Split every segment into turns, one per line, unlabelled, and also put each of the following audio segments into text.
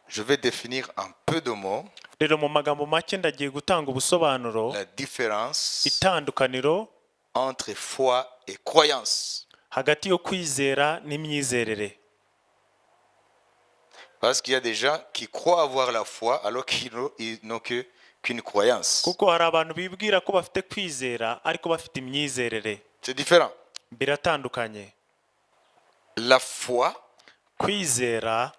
je vais définir en peu de mots
rero mu magambo make ndagiye gutanga ubusobanuro
la différence
itandukaniro
entre foi et croyance.
hagati yo kwizera n'imyizerere.
Parce qu'il y a des gens qui croient avoir la foi alors qu'ils n'ont qu'une croyance.
kuko hari abantu bibwira ko bafite kwizera ariko bafite imyizerere.
C'est différent.
Biratandukanye.
La foi,
kwizera,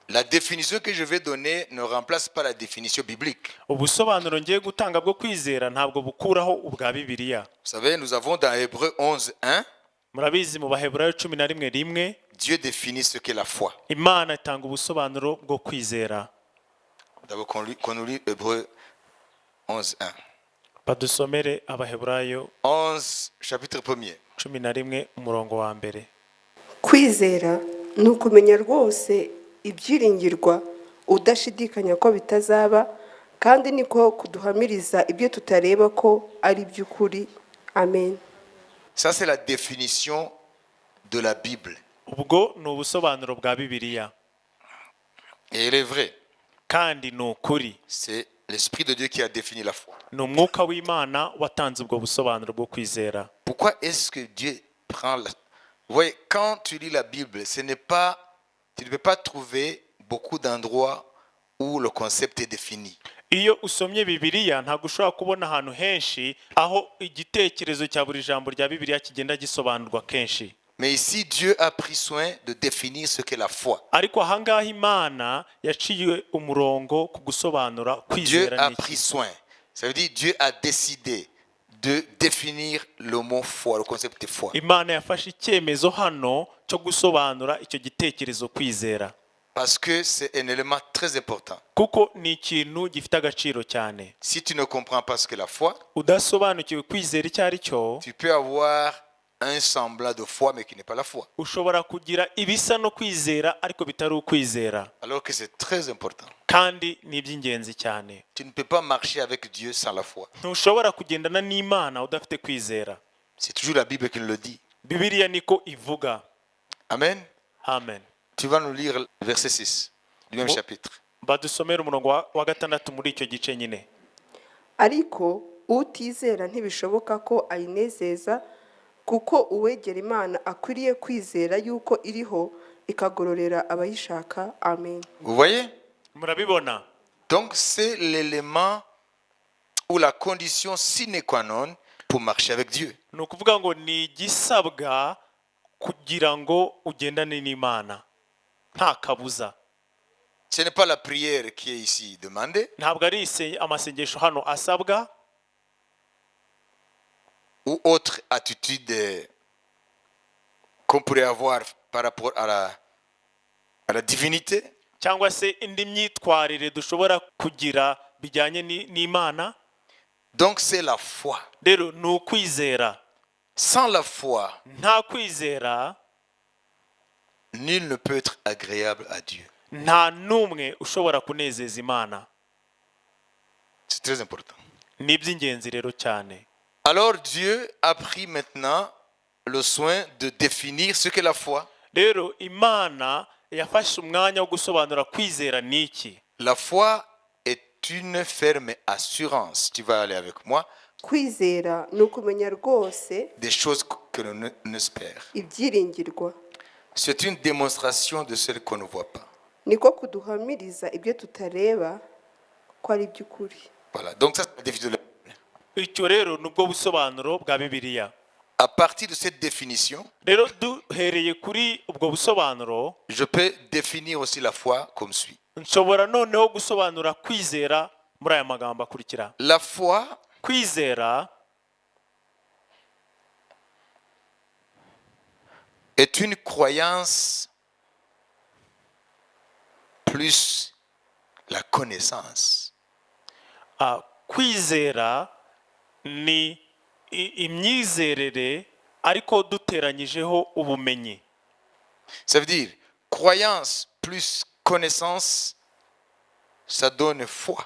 la définition que je vais donner ne remplace pas la définition biblique.
ubusobanuro ngiye gutanga bwo kwizera ntabwo bukuraho ubwa Bibiliya.
Vous savez, nous avons dans Hébreux 11:1,
murabizi mu Baheburayo 11:1
Dieu définit ce qu'est la foi.
Imana itanga ubusobanuro bwo kwizera.
D'abord qu'on nous lit Hébreux 11:1.
Badusomere Abaheburayo
11, chapitre 1er.
11 umurongo wa mbere.
Kwizera ni ukumenya rwose ibyiringirwa udashidikanya ko bitazaba, kandi niko kuduhamiriza ibyo tutareba ko ari by'ukuri. Amen.
Ça c'est la définition de la Bible.
Ubwo ni ubusobanuro bwa Bibiliya.
Et elle est vraie.
Kandi ni ukuri.
C'est l'Esprit de Dieu qui a défini la foi.
Ni umwuka w'Imana watanze ubwo busobanuro bwo kwizera.
Pourquoi est-ce que Dieu prend la... Vous voyez, quand tu lis la Bible, tu ne peux pas trouver beaucoup d'endroits où le concept est défini.
Iyo usomye Bibiliya ntabwo ushobora kubona ahantu henshi aho igitekerezo cya buri jambo rya Bibiliya kigenda gisobanurwa kenshi.
Mais ici, Dieu a pris soin de définir ce qu'est la foi.
Ariko ahangaha Imana yaciye umurongo ku gusobanura
Dieu
kwizera
a
n'iki.
pris soin. Ça veut dire Dieu a décidé de définir le mot foi, le concept de foi.
Imana yafashe icyemezo hano cyo gusobanura icyo gitekerezo kwizera.
Parce que c'est un élément très important.
Kuko ni ikintu gifite agaciro cyane.
Si tu ne comprends pas ce qu'est la foi,
Udasobanukiwe kwizera icyo ari cyo,
tu peux avoir un semblant de foi mais qui n'est pas la foi.
ushobora kugira ibisa no kwizera ariko bitari ukwizera.
Alors que c'est très important.
Kandi ni iby'ingenzi cyane.
Tu ne peux pas marcher avec Dieu sans la foi.
Ntushobora kugendana n'Imana udafite kwizera.
C'est toujours la Bible qui nous le dit.
Bibiliya niko ivuga.
Amen.
Amen.
Tu vas nous lire le verset 6 du même chapitre.
Badusomera umurongo wa 6 muri icyo gice nyine.
Ariko utizera ntibishoboka ko ayinezeza, kuko uwegera Imana akwiriye kwizera yuko iriho ikagororera abayishaka. Amen.
Vous voyez?
Murabibona?
Donc c'est l'élément ou la condition sine qua non pour marcher avec Dieu.
Ni ukuvuga ngo ni igisabwa kugira ngo ugendane n'Imana. Nta kabuza.
Ce n'est pas la prière qui est ici demandée.
Ntabwo ari amasengesho hano asabwa,
ou autre attitude qu'on pourrait avoir par rapport à la divinité.
cyangwa se indi myitwarire dushobora kugira bijyanye n'Imana.
Donc c'est la foi.
Rero ni ukwizera.
Sans la foi,
Nta kwizera,
nul ne peut être agréable à Dieu.
nta n'umwe ushobora kunezeza Imana.
C'est très important.
Ni iby'ingenzi rero cyane.
Alors Dieu a pris maintenant le soin de définir ce qu'est la foi.
Rero Imana yafashe umwanya wo gusobanura kwizera n'iki.
La foi est une ferme assurance. Tu vas aller avec moi.
Kwizera ni ukumenya rwose
Des choses que l'on espère.
ibyiringirwa.
C'est une démonstration de ce qu'on ne voit pas.
Niko kuduhamiriza ibyo tutareba ko ari by'ukuri.
Voilà. Donc ça c'est la définition de la Bible.
Icyo rero nubwo busobanuro bwa Bibiliya.
À partir de cette définition,
Rero duhereye kuri ubwo busobanuro,
je peux définir aussi la foi comme suit.
nshobora noneho gusobanura kwizera muri aya magambo akurikira.
La foi
Kwizera
est une croyance plus la connaissance.
kwizera ni imyizerere ariko duteranyijeho ubumenyi.
Ça veut dire croyance plus connaissance, ça donne foi.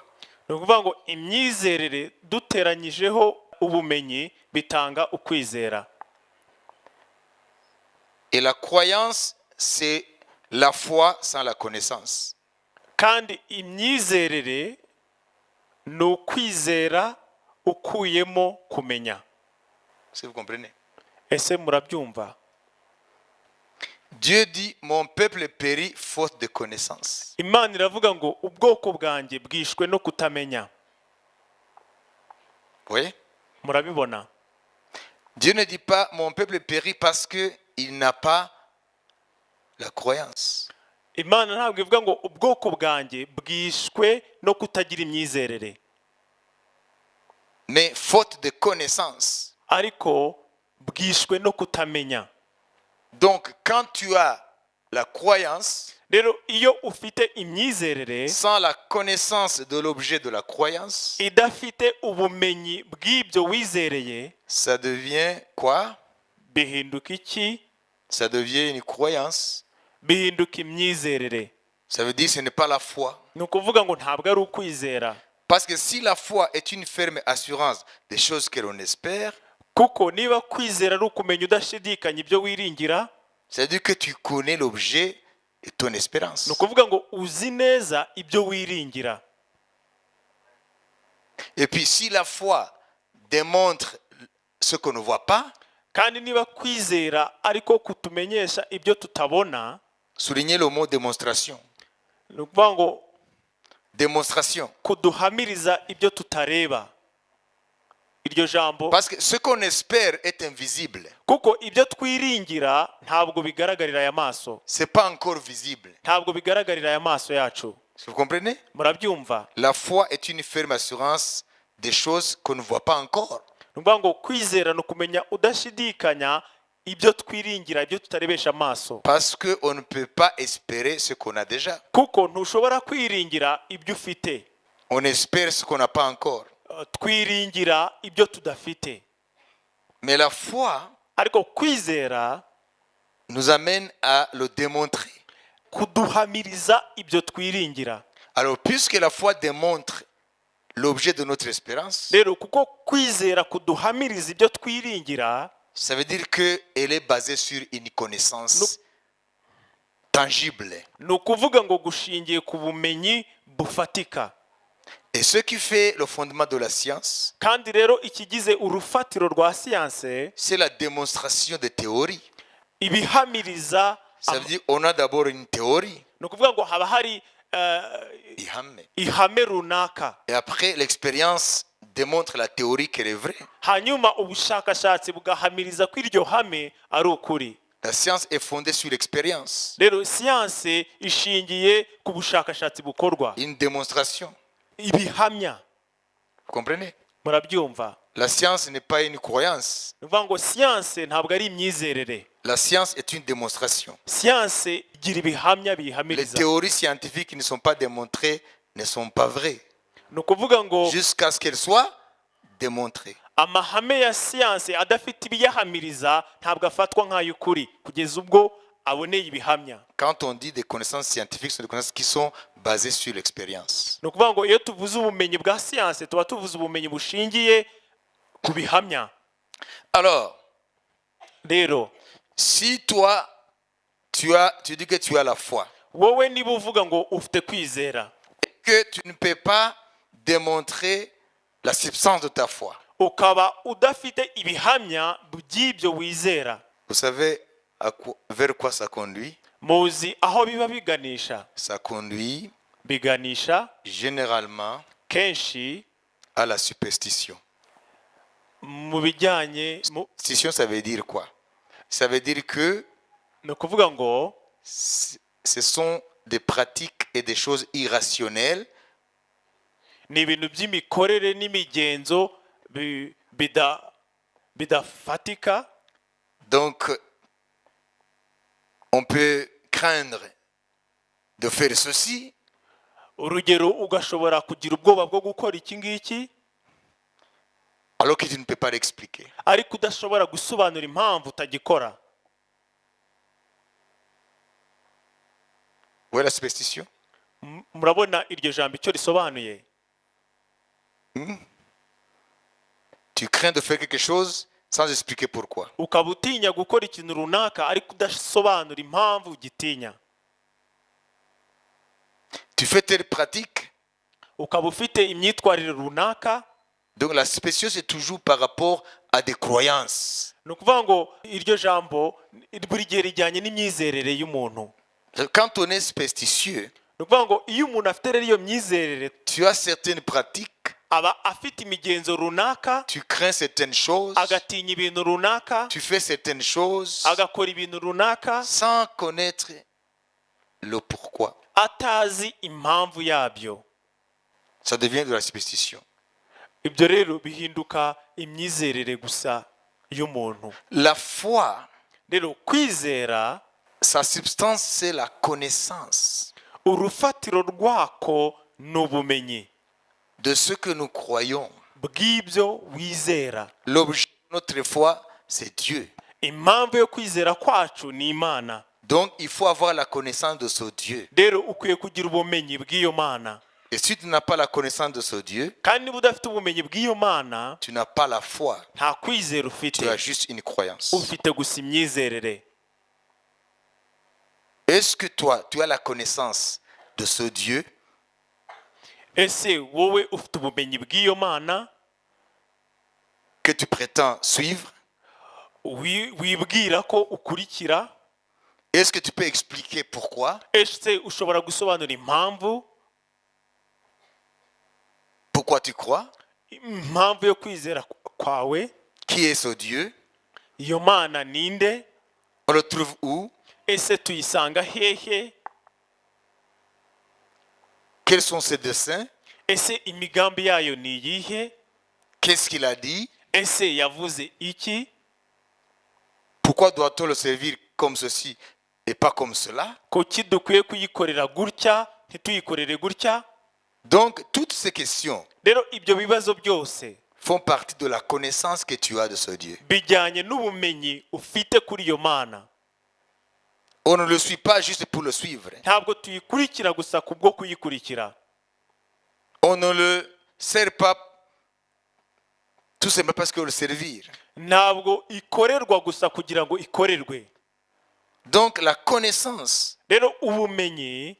Ni ukuvuga ngo imyizerere duteranyijeho ubumenyi bitanga ukwizera.
Et la croyance, c'est la foi sans la connaissance.
kandi imyizerere ni ukwizera ukuyemo kumenya.
Si vous comprenez.
Ese murabyumva?
Dieu dit, mon peuple périt faute de connaissance.
Imana iravuga ngo ubwoko bwanjye bwishwe no kutamenya.
Vous voyez?
Murabibona?
Dieu ne dit pas, mon peuple périt parce qu'il n'a pas la croyance.
Imana ntabwo ivuga ngo ubwoko bwanjye bwishwe no kutagira imyizerere,
Mais faute de connaissance.
ariko bwishwe no kutamenya.
Donc, quand tu as la croyance,
Rero iyo ufite imyizerere
sans la connaissance de l'objet de la croyance,
idafite ubumenyi bw'ibyo wizereye,
ça devient quoi?
bihinduka iki?
Ça devient une croyance.
Bihinduka imyizerere.
Ça veut dire que ce n'est pas la foi.
Ni ukuvuga ngo ntabwo ari ukwizera.
Parce que si la foi est une ferme assurance des choses que l'on espère,
Kuko niba kwizera ari ukumenya udashidikanya ibyo wiringira,
ça veut dire que tu connais l'objet de ton espérance.
ni ukuvuga ngo uzi neza ibyo wiringira.
Et puis si la foi démontre ce qu'on ne voit pas,
Kandi niba kwizera ariko kutumenyesha ibyo tutabona,
soulignez le mot démonstration.
ni ukuvuga ngo
Démonstration.
kuduhamiriza ibyo tutareba. Iryo jambo,
Parce que ce qu'on espère est invisible.
kuko ibyo twiringira ntabwo bigaragarira aya maso,
Ce n'est pas encore visible.
ntabwo bigaragarira aya maso yacu.
Vous comprenez?
Murabyumva?
La foi est une ferme assurance des choses qu'on ne voit pas encore.
Ni ukuvuga ngo kwizera ni ukumenya udashidikanya ibyo twiringira, ibyo tutarebesha amaso.
Parce qu'on ne peut pas espérer ce qu'on a déjà.
Kuko ntushobora kwiringira ibyo ufite.
On espère ce qu'on n'a pas encore.
Twiringira ibyo tudafite.
Mais la foi
Ariko kwizera
nous amène à le démontrer.
kuduhamiriza ibyo twiringira.
Alors, puisque la foi démontre l'objet de notre espérance,
Rero kuko kwizera kuduhamiriza ibyo twiringira,
ça veut dire qu'elle est basée sur une connaissance tangible.
ni ukuvuga ngo gushingiye ku bumenyi bufatika.
Et ce qui fait le fondement de la science,
Kandi rero ikigize urufatiro rwa siyanse,
c'est la démonstration des théories.
ibihamiriza.
Ça veut dire qu'on a d'abord une théorie,
Ni ukuvuga ngo haba hari ihame runaka,
et après l'expérience démontre la théorie qu'elle est vraie.
hanyuma ubushakashatsi bugahamiriza ko iryo hame ari ukuri.
La science est fondée sur l'expérience,
Rero siyanse ishingiye ku bushakashatsi bukorwa,
une démonstration.
ibihamya.
Vous comprenez?
Murabyumva?
La science n'est pas une croyance.
Ni ukuvuga ngo siyanse ntabwo ari imyizerere.
La science est une démonstration.
Siyanse igira ibihamya
Les
biyihamiriza.
théories scientifiques qui ne sont pas démontrées ne sont pas vraies
Ni ukuvuga ngo
jusqu'à ce qu'elles soient démontrées.
amahame ya siyanse adafite ibiyahamiriza ntabwo afatwa nk'ay'ukuri kugeza ubwo aboneye ibihamya.
Quand on dit des connaissances scientifiques, ce sont des connaissances qui sont basées sur l'expérience.
Ni ukuvuga ngo iyo tuvuze ubumenyi bwa siyanse tuba tuvuze ubumenyi bushingiye ku bihamya.
Alors,
Rero
si toi, tu dis que tu as la foi,
wowe niba uvuga ngo ufite kwizera,
et que tu ne peux pas démontrer la substance de ta foi,
ukaba udafite ibihamya by'ibyo wizera,
vous savez vers quoi ça conduit?
muzi aho biba biganisha?
Ça conduit
Biganisha
généralement
kenshi
à la superstition.
mu bijyanye
Superstition, ça veut dire quoi? Ça veut dire que
ni ukuvuga ngo
ce sont des pratiques et des choses irrationnelles
ni ibintu by'imikorere n'imigenzo bidafatika.
Donc, on peut craindre de faire ceci,
Urugero, ugashobora kugira ubwoba bwo gukora iki ngiki
alors que tu ne peux pas l'expliquer.
ariko udashobora gusobanura impamvu utagikora.
Vous voyez la superstition?
Murabona iryo jambo icyo risobanuye?
Tu crains de faire quelque chose sans expliquer pourquoi.
Ukaba utinya gukora ikintu runaka ariko udasobanura impamvu ugitinya.
tu fais telle pratique.
ukaba ufite imyitwarire runaka.
Donc la superstition, c'est toujours par rapport à des croyances.
Ni ukuvuga ngo iryo jambo buri gihe rijyanye n'imyizerere y'umuntu.
Quand on est superstitieux,
Ni ukuvuga ngo iyo umuntu afite rero iyo myizerere,
tu as certaines pratiques,
aba afite imigenzo runaka,
tu crains certaines choses,
agatinya ibintu runaka,
tu fais certaines choses
agakora ibintu runaka
sans connaître le pourquoi.
atazi impamvu yabyo.
Ça devient de la superstition.
Ibyo rero bihinduka imyizerere gusa y'umuntu.
La foi,
Rero kwizera,
sa substance, c'est la connaissance
urufatiro rwako ni ubumenyi
de ce que nous croyons.
bw'ibyo wizera.
L'objet de notre foi, c'est Dieu.
Impamvu yo kwizera kwacu ni Imana.
Donc, il faut avoir la connaissance de ce Dieu.
Rero ukwiye kugira ubumenyi bw'iyo Mana.
Et si tu n'as pas la connaissance de ce Dieu,
Kandi niba udafite ubumenyi bw'iyo Mana,
tu n'as pas la foi.
nta kwizera
Tu
ufite,
as juste une croyance.
ufite gusa imyizerere.
Est-ce que toi, tu as la connaissance de ce Dieu?
Ese wowe ufite ubumenyi bw'iyo Mana
Que tu prétends suivre?
wibwira ko ukurikira?
Est-ce que tu peux expliquer pourquoi?
Ese ushobora gusobanura impamvu?
Pourquoi tu crois?
Impamvu yo kwizera kwawe?
Qui est ce Dieu?
Iyo Mana ninde?
On le trouve où?
Ese tuyisanga hehe?
Quels sont ses desseins?
Ese imigambi yayo ni iyihe?
Qu'est-ce qu'il a dit?
Ese yavuze iki?
Pourquoi doit-on le servir comme ceci et pas comme cela?
Kuki dukwiye kuyikorera gutya ntituyikorere gutya?
Donc, toutes ces questions
Rero ibyo bibazo byose
font partie de la connaissance que tu as de ce Dieu.
bijyanye n'ubumenyi ufite kuri iyo Mana.
On ne le suit pas juste pour le suivre.
Ntabwo tuyikurikira gusa kubwo kuyikurikira.
On ne le sert pas tout simplement parce que le servir.
Ntabwo ikorerwa gusa kugira ngo ikorerwe.
Donc, la connaissance,
Rero ubumenyi,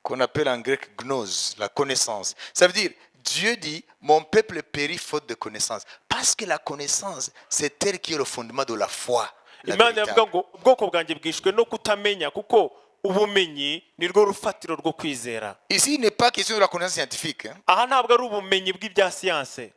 qu'on appelle en grec gnose, la connaissance. Ça veut dire, Dieu dit, mon peuple périt faute de connaissance. Parce que la connaissance, c'est elle qui est le fondement de la foi. La
Imana
véritable.
yavuga ngo ubwoko bwanjye bwishwe no kutamenya kuko ubumenyi ni rwo rufatiro rwo kwizera.
Ici, il n'est pas question de la connaissance scientifique. Hein.
Aha ntabwo ari ubumenyi bw'ibya siyanse.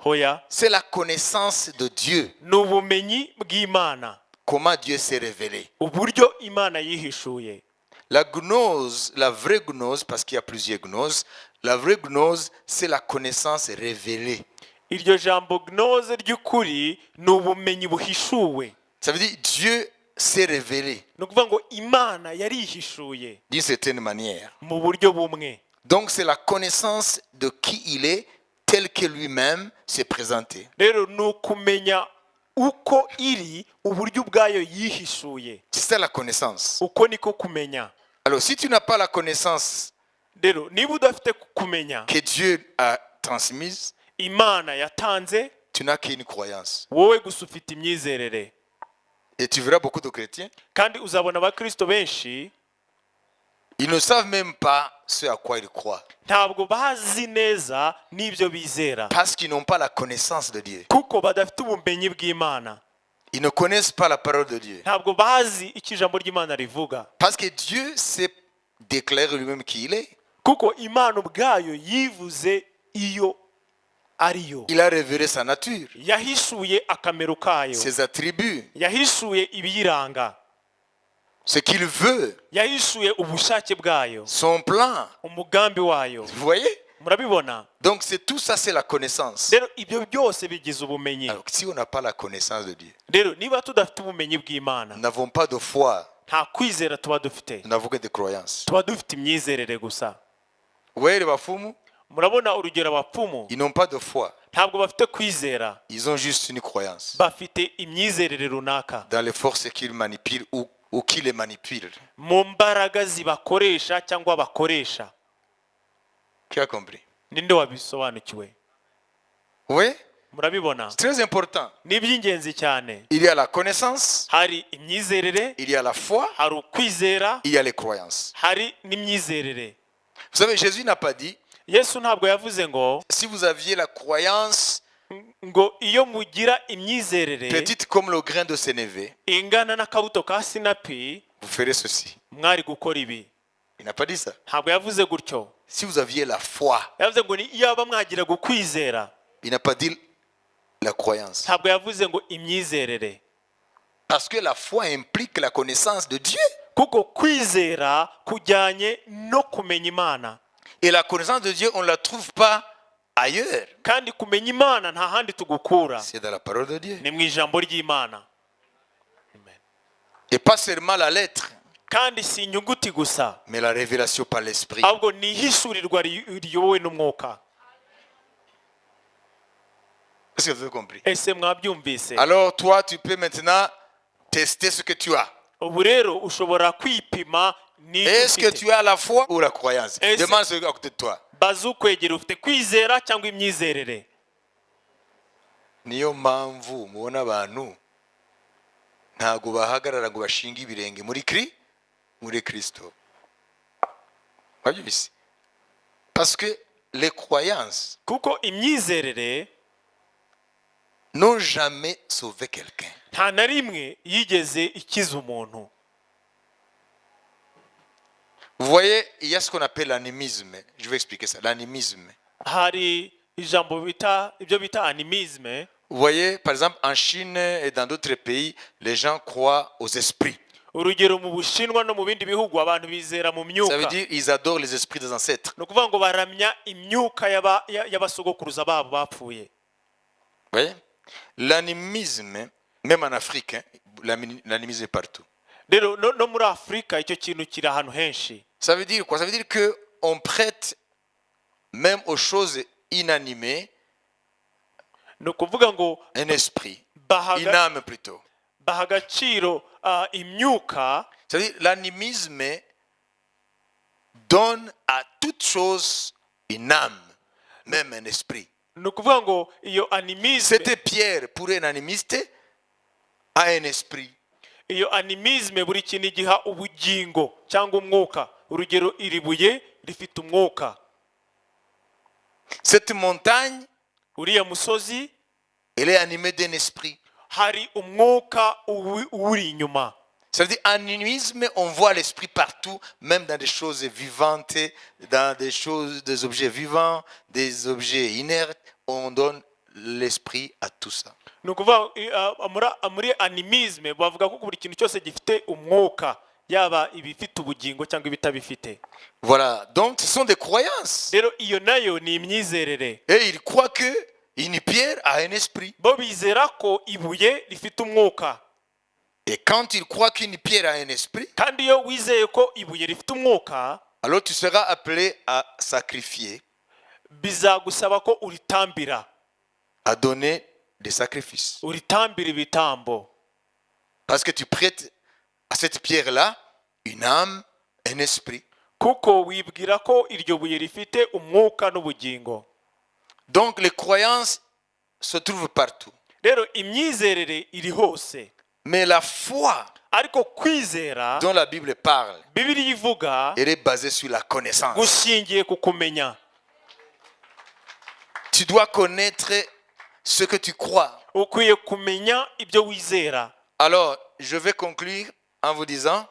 Hoya,
C'est la connaissance de Dieu.
ni ubumenyi bw'Imana.
Comment Dieu s'est révélé.
Uburyo Imana yihishuye.
La gnose, la vraie gnose, parce qu'il y a plusieurs gnoses, la vraie gnose, c'est la connaissance révélée.
Iryo jambo gnose ry'ukuri ni ubumenyi buhishuwe.
Ça veut dire Dieu s'est révélé
Ni ukuvuga ngo Imana yarihishuye
d'une certaine manière.
mu buryo bumwe.
Donc c'est la connaissance de qui il est, tel que lui-même s'est présenté.
Rero ni ukumenya uko iri, uburyo ubwayo yihishuye.
C'est ça la connaissance.
Uko niko kumenya.
Alors si tu n'as pas la connaissance
Rero niba udafite kumenya
que Dieu a transmise,
Imana yatanze,
tu n'as qu'une croyance.
wowe gusa ufite imyizerere.
Et tu verras beaucoup de chrétiens,
Kandi uzabona abakristo benshi
ils ne savent même pas ce à quoi ils croient.
ntabwo bazi neza n'ibyo bizera
Parce qu'ils n'ont pas la connaissance de Dieu.
kuko badafite ubumenyi bw'Imana.
Ils ne connaissent pas la parole de Dieu.
Ntabwo bazi icyo ijambo ry'Imana rivuga
Parce que Dieu s'est déclaré lui-même qui il est.
kuko Imana ubwayo yivuze iyo ariyo.
Il a révélé sa nature,
Yahishuye akamero kayo,
ses attributs,
yahishuye ibiyiranga,
ce qu'il veut,
yahishuye ubushake bwayo,
son plan.
umugambi wayo.
Vous voyez?
Murabibona?
Donc c'est tout ça, c'est la connaissance.
Rero ibyo byose bigize ubumenyi.
Alors si on n'a pas la connaissance de Dieu,
Rero niba tudafite ubumenyi bw'Imana,
nous n'avons pas de foi,
nta kwizera tuba dufite,
nous n'avons que des croyances.
tuba dufite imyizerere gusa.
Vous voyez les bafumu?
Murabona urugero abapfumu
Ils n'ont pas de foi,
ntabwo bafite kwizera,
ils ont juste une croyance
bafite imyizerere runaka
dans les forces qu'ils manipulent ou qui les manipulent.
mu mbaraga zibakoresha cyangwa bakoresha.
Qui a compris?
Ninde wabisobanukiwe?
Oui?
Murabibona?
C'est très important.
Ni iby'ingenzi cyane.
Il y a la connaissance,
Hari imyizerere,
il y a la foi,
hari ukwizera,
il y a les croyances.
hari n'imyizerere.
Vous savez, Jésus n'a pas dit,
yesu ntabwo yavuze ngo
si vous aviez la croyance
iyo mugira imyizerere
petite comme le grain de sénévé,
ingana n'akabuto ka sinapi
vous ferez ceci.
mwari gukora ibi.
Il n'a pas dit ça.
Ntabwo yavuze gutyo.
Si vous aviez la foi,
yavuze ngo iyaba mwagira gukwizera.
il n'a pas dit la croyance.
Ntabwo yavuze ngo imyizerere.
Parce que la foi implique la connaissance de Dieu.
Kuko kwizera kujyanye no kumenya Imana.
Et la connaissance de Dieu, on ne la trouve pas ailleurs.
Kandi kumenya Imana nta handi tugukura.
C'est dans la parole de Dieu.
Ni mu ijambo ry'Imana. Amen.
Et pas seulement la lettre,
Kandi si inyuguti gusa,
mais la révélation par l'esprit.
ahubwo ni ihishurirwa riyobowe n'umwuka.
Est-ce que vous avez compris?
Ese mwabyumvise?
Alors toi, tu peux maintenant tester ce que tu as.
Ubu rero ushobora kwipima n'icyo
Est-ce que
ufite.
tu as la foi ou la croyance?
Est-ce-
Demande ce à côté de toi.
Baza ukwegera ufite kwizera cyangwa imyizerere.
Niyo mpamvu mubona abantu ntago bahagarara ngo bashinge ibirenge muri Kristo. Wabyumvise? Parce que les croyances
Kuko imyizerere
n'ont jamais sauvé quelqu'un.
nta na rimwe yigeze ikiza umuntu.
Vous voyez, il y a ce qu'on appelle l'animisme. Je vais expliquer ça. L'animisme.
Hari ijambo ibyo bita animisme.
Vous voyez, par exemple, en Chine et dans d'autres pays, les gens croient aux esprits.
Urugero mu Bushinwa no mu bindi bihugu abantu bizera mu
Ça veut
myuka.
dire ils adorent les esprits des ancêtres.
Ni ukuvuga ngo baramya imyuka y'abasogokuruza babo bapfuye.
Vous voyez? L'animisme, même en Afrique, hein, l'animisme est partout.
Rero no muri Afurika icyo kintu kiri ahantu henshi.
Ça veut dire quoi? Ça veut dire qu'on prête même aux choses inanimées
Ni ukuvuga ngo
un esprit,
baha
une âme plutôt.
agaciro imyuka.
Ça veut dire l'animisme donne à toute chose une âme, même un esprit.
Ni ukuvuga ngo iyo animisme,
C'était Pierre pour un animiste a un esprit.
iyo animisme buri kintu giha ubugingo cyangwa umwuka. Urugero iri buye rifite umwuka.
Cette montagne,
Uriya musozi
elle est animée d'un esprit.
hari umwuka uri inyuma.
Ça veut dire en animisme, on voit l'esprit partout, même dans des choses vivantes, dans des choses, des objets vivants, des objets inertes. On donne l'esprit à tout ça.
Ni ukuvuga muri animisme bavuga ko buri kintu cyose gifite umwuka, yaba ibifite ubugingo cyangwa ibitabifite.
Voilà, donc ce sont des croyances.
Rero iyo nayo ni imyizerere.
Et ils croient que une pierre a un esprit.
Bo bizera ko ibuye rifite umwuka.
Et quand ils croient qu'une pierre a un esprit,
Kandi iyo wizeye ko ibuye rifite umwuka,
alors tu seras appelé à sacrifier,
bizagusaba ko uritambira.
à donner des sacrifices.
Uritambira ibitambo.
Parce que tu prêtes à cette pierre-là une âme, un esprit.
Kuko wibwira ko iryo buye rifite umwuka n'ubugingo.
Donc les croyances se trouvent partout.
Rero imyizerere iri hose.
Mais la foi
Ariko kwizera
dont la Bible parle,
Bibiliya ivuga
elle est basée sur la connaissance.
gushingiye ku kumenya.
Tu dois connaître ce que tu crois.
Ukwiye kumenya ibyo wizera.
Alors, je vais conclure en vous disant,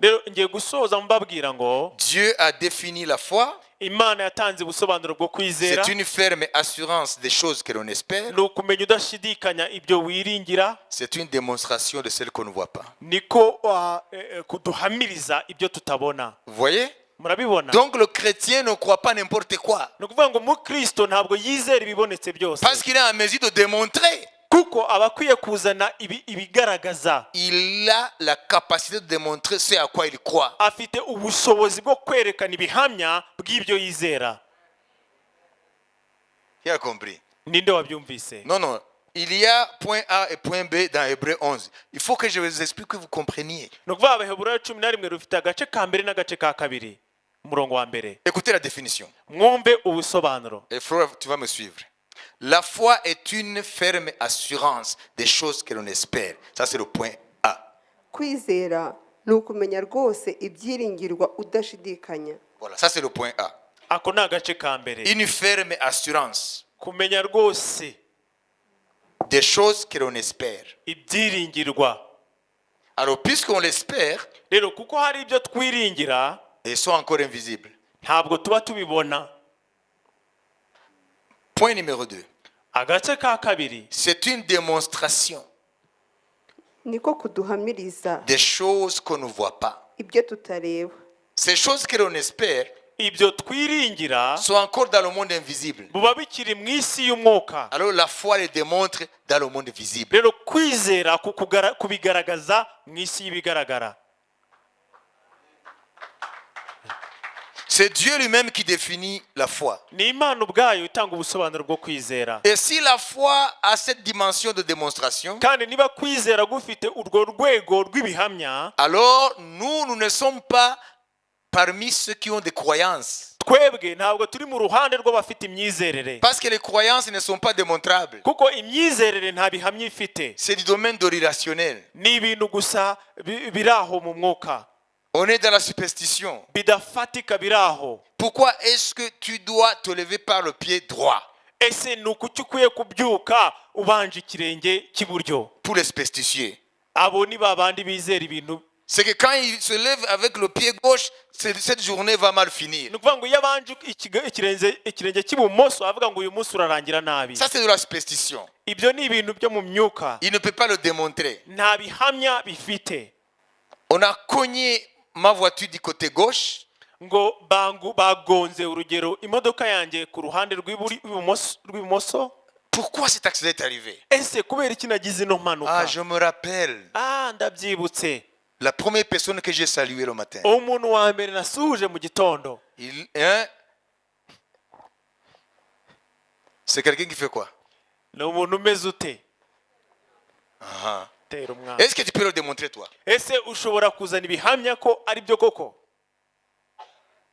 Rero ngiye gusoza mbabwira ngo
Dieu a défini la foi.
Imana yatanze ubusobanuro bwo kwizera.
C'est une ferme assurance des choses que l'on espère.
Ni ukumenya udashidikanya ibyo wiringira.
C'est une démonstration de celles qu'on ne voit pas.
Niko kuduhamiriza ibyo tutabona.
Vous voyez?
Murabibona?
Donc le chrétien ne croit pas n'importe quoi.
Ni ukuvuga ngo mu Kristo ntabwo yizera ibibonetse byose.
Parce qu'il est en mesure de démontrer.
Kuko aba akwiye kuzana ibigaragaza.
Il a la capacité de démontrer ce à quoi il croit.
Afite ubushobozi bwo kwerekana ibihamya bw'ibyo yizera.
Qui a compris?
Ninde wabyumvise?
Non, non. Il y a point A et point B dans Hébreux 11. Il faut que je vous explique que vous compreniez.
Ni ukuvuga Abaheburayo 11 rufite agace ka mbere n'agace ka kabiri. Umurongo wa mbere.
Écoutez la définition.
Mwumve ubusobanuro.
Et Flora, tu vas me suivre. La foi est une ferme assurance des choses que l'on espère. Ça, c'est le point A.
kwizera ni ukumenya rwose ibyiringirwa udashidikanya.
Voilà, ça, c'est le point A.
ako ni agace ka mbere.
Une ferme assurance
Kumenya rwose
des choses que l'on espère.
ibyiringirwa.
Alors, puisqu'on l'espère,
Rero kuko hari ibyo twiringira
ils sont encore invisibles.
ntabwo tuba tubibona.
Point numéro 2.
Agace ka kabiri
C'est une démonstration
niko kuduhamiriza
des choses qu'on ne voit pas.
ibyo tutareba.
Ces choses que l'on espère
ibyo twiringira
sont encore dans le monde invisible.
buba bikiri mu isi y'umwuka.
Alors la foi les démontre dans le monde visible.
Rero kwizera kubigaragaza mu isi y'ibigaragara.
C'est Dieu lui-même qui définit la foi.
Ni Imana ubwayo itanga ubusobanuro bwo kwizera.
Et si la foi a cette dimension de démonstration,
Kandi niba kwizera gufite urwo rwego rw'ibihamya,
alors nous ne sommes pas parmi ceux qui ont des croyances.
twebwe ntabwo turi mu ruhande rw'abafite imyizerere.
Parce que les croyances ne sont pas démontrables.
Kuko imyizerere nta bihamya ifite.
C'est du domaine de l'irrationnel.
Ni ibintu gusa biri aho mu mwuka.
On est dans la superstition.
Bidafatika biri aho.
Pourquoi est-ce que tu dois te lever par le pied droit?
Ese ni ukuki ukwiye kubyuka ubanje ikirenge cy'iburyo?
Pour les superstitieux.
Abo ni babandi bizera ibintu.
C'est que quand il se lève avec le pied gauche, cette journée va mal finir.
Ni ukuvuga ngo iyo abanje ikirenge cy'ibumoso avuga ngo uyu munsi urarangira nabi.
Ça, c'est de la superstition.
Ibyo ni ibintu byo mu myuka.
Il ne peut pas le démontrer.
Nta bihamya bifite.
On a cogné ma voiture du côté gauche.
Ngo bagonze urugero imodoka yanjye ku ruhande rw'ibumoso.
Pourquoi cet accident est arrivé?
Ese kubera iki nagize ino mpanuka?
Ah, je me rappelle.
Ndabyibutse.
La première personne que j'ai saluée le matin.
Umuntu wa mbere nasuhuje mu gitondo.
C'est quelqu'un qui fait quoi?
Ni umuntu umeze ute? Tera umwana.
Est-ce que tu peux le démontrer toi?
Ese ushobora kuzana ibihamya ko ari byo koko?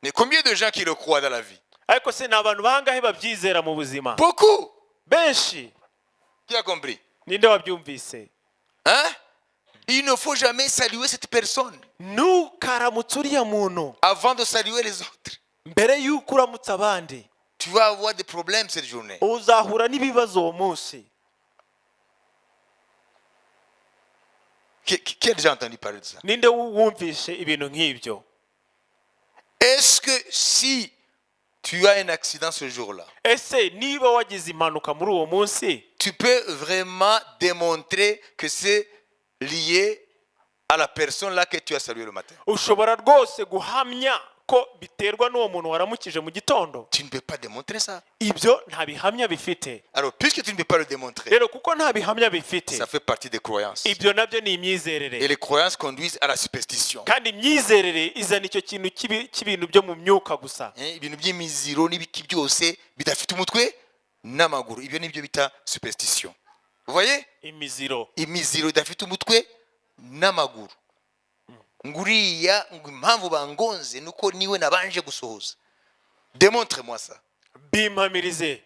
Mais combien de gens qui le croient dans la vie?
Ariko se ni abantu bangahe babyizera mu buzima?
Beaucoup.
Benshi.
Qui a compris?
Ninde wabyumvise?
Hein? Il ne faut jamais saluer cette personne
Ntukaramutse uriya muntu
avant de saluer les autres.
mbere y'uko uramutse abandi.
Tu vas avoir des problèmes cette journée.
Uzahura n'ibibazo uwo munsi.
Qui a déjà entendu parler de ça?
Ninde wumvishe ibintu nk'ibyo?
Est-ce que si tu as un accident ce jour-là,
Ese niba wagize impanuka muri uwo munsi,
tu peux vraiment démontrer que c'est lié à la personne là que tu as salué le matin?
ushobora rwose guhamya ko biterwa n'uwo muntu waramukije mu gitondo?
Tu ne peux pas démontrer ça.
Ibyo nta bihamya bifite.
Alors, puisque tu ne peux pas le démontrer,
Rero kuko nta bihamya bifite,
ça fait partie des croyances.
ibyo nabyo ni
Et
imyizerere.
les croyances conduisent à la superstition.
Kandi imyizerere izana icyo kintu cy'ibintu byo mu myuka gusa.
Ibintu by'imiziro n'ibiki byose bidafite umutwe n'amaguru. Ibyo nibyo bita superstition. Vous voyez?
Imiziro.
Imiziro idafite umutwe n'amaguru. Nguriya impamvu bangonze nuko niwe nabanje gusohoza. Démontre-moi ça.
Bimpamirize.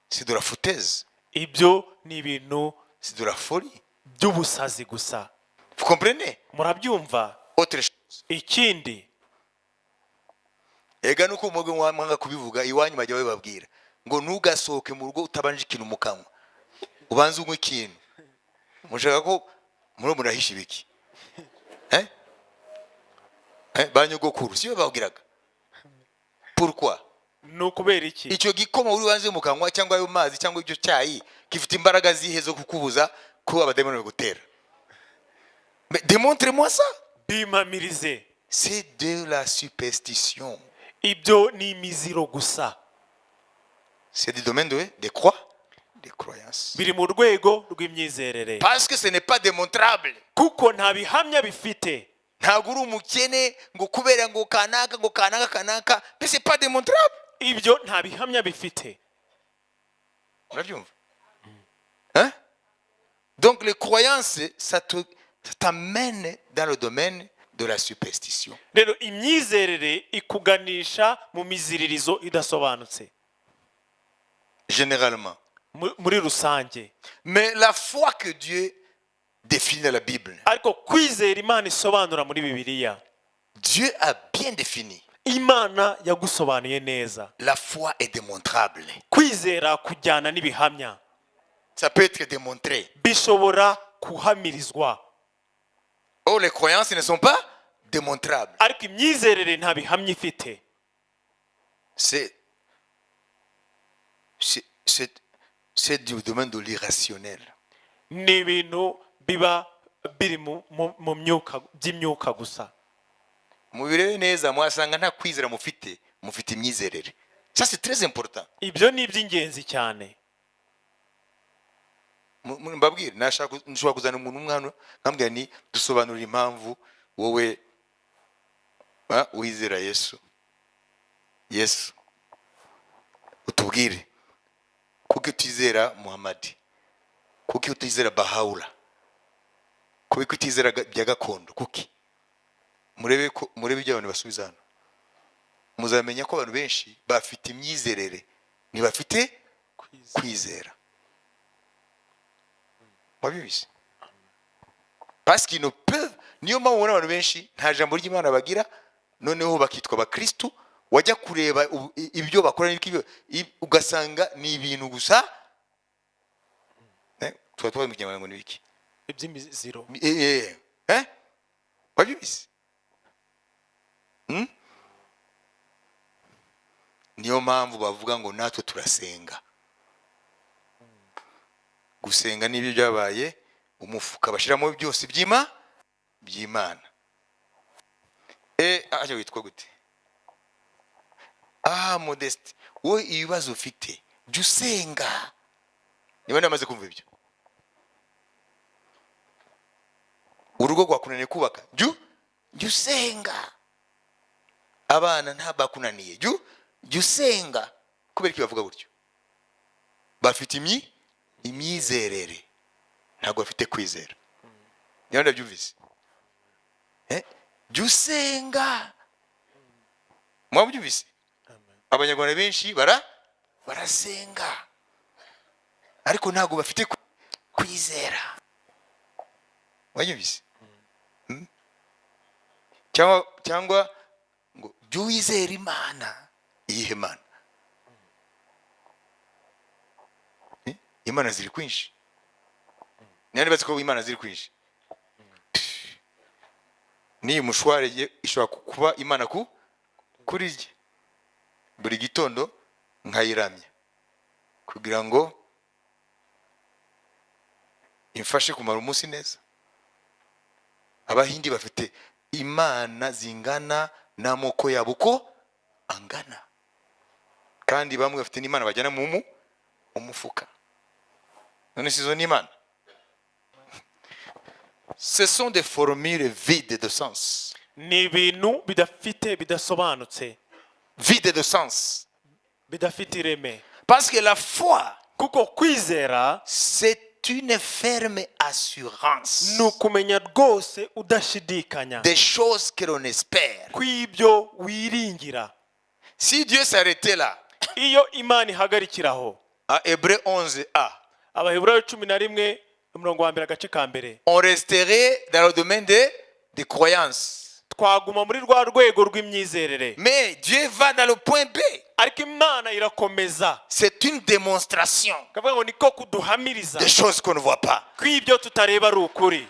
C'est de la foutaise.
Ibyo ni ibintu
C'est de la folie.
by'ubusazi gusa.
Vous comprenez?
Murabyumva?
Autre chose.
Ikindi,
Ega nuko umugwe mwanga kubivuga iwanyu bajya bababwira ngo ntugasohoke mu rugo utabanje ikintu mu kanwa. Ubanze unywe ikintu. Mushaka ko murahisha ibiki? Banyogokuru siyo babwiraga. Pourquoi?
nukubera iki?
Icyo gikoma uri banze mu kanwa cyangwa ayo mazi cyangwa ibyo cyayi gifite imbaraga zihe zo kukubuza ko abademoni bagutera? Mais démontrez-moi ça.
Bimpamirize.
C'est de la superstition.
Ibyo ni imiziro gusa.
C'est du domaine des croyances.
Biri mu rwego rw'imyizerere.
Parce que ce n'est pas démontrable.
Kuko nta bihamya bifite.
Ntabwo uri umukene ngo kubera ngo kanaka, mais c'est pas démontrable.
Ibyo nta bihamya bifite.
Urabyumva? Hein? Donc les croyances, ça t'amène dans le domaine de la superstition.
Rero imyizerere ikuganisha mu miziririzo idasobanutse.
Généralement.
Muri rusange.
Mais la foi que Dieu définit dans la Bible,
Ariko kwizera Imana isobanura muri Bibiliya,
Dieu a bien défini.
imana yagusobanuye neza.
La foi est démontrable.
Kwizera kujyana n'ibihamya,
Ça peut être démontré.
bishobora kuhamirizwa.
Or, les croyances ne sont pas démontrables.
Ariko imyizerere nta bihamya ifite.
C'est du domaine de l'irrationnel.
Ni ibintu biba biri mu myuka by'imyuka gusa.
Mubirebe neza mwasanga nta kwizera mufite imyizerere. Ça c'est très important.
Ibyo ni iby'ingenzi cyane.
Mbabwire nshobora kuzana umuntu umwana nkambwira ni dusobanurira impamvu wowe wizera Yesu utubwire kuko utizera Muhammad, kuko utizera Baha'u'llah, kuko utizera bya gakondo, kuki murebe ibyo abantu basubiza hano, muzamenya ko abantu benshi bafite imyizerere ntibafite kwizera. Wabibizi parce qu'ils ne peuvent, niyo mpamvu ubona abantu benshi nta jambo ry'Imana bagira, noneho bakitwa abakristu, wajya kureba ibyo bakora ugasanga ni ibintu gusa tuba tuba mu kinyarwanda ngo ni biki
iby'imiziro.
Wabibizi niyo mpamvu bavuga ngo natwe turasenga. Gusenga n'ibyo byabaye umufuka bashiramo byose by'Imana. Aje witwa gute? Modeste, wowe ibibazo ufite jya usenga. Niba namaze kumva ibyo, urugo rwakunaniye kubaka jya usenga. Abana nta bakunaniye jya usenga. Kubera ko bavuga gutyo, bafite imyizerere ntabwo bafite kwizera. Niba ndabyumvise jya usenga. Mwabyumvise? Abanyarwanda benshi barasenga ariko ntabwo bafite kwizera. Wabyumvise? Cyangwa ngo jya wizera Imana. Iyihe Mana? Imana ziri kwinshi. Nani bazi ko Imana ziri kwinshi? Ni mushware ishobora kuba Imana kuri rye. Buri gitondo nkayiramya kugira ngo imfashe kumara umunsi neza. Abahindi bafite Imana zingana n'amoko yabo uko angana, kandi bamwe bafite n'Imana bajyana mu mufuka. None sizo n'Imana? Ce sont des formules vides de sens.
Ni ibintu bidasobanutse,
Vide de sens.
bidafite ireme.
Parce que la foi,
Kuko kwizera
c'est une ferme assurance
ni ukumenya rwose udashidikanya
des choses que l'on espère.
kw'ibyo wiringira.
Si Dieu s'arrêtait là,
Iyo Imana ihagarikiraho,
à Hébreux 11a,
Abaheburayo 11:1 agace ka mbere,
on resterait dans le domaine des croyances.
twaguma muri rwa rwego rw'imyizerere.
Mais Dieu va dans le point B.
Ariko Imana irakomeza,
C'est une démonstration
kavuga ngo niko kuduhamiriza
des choses qu'on ne voit pas.
kw'ibyo tutareba ari ukuri.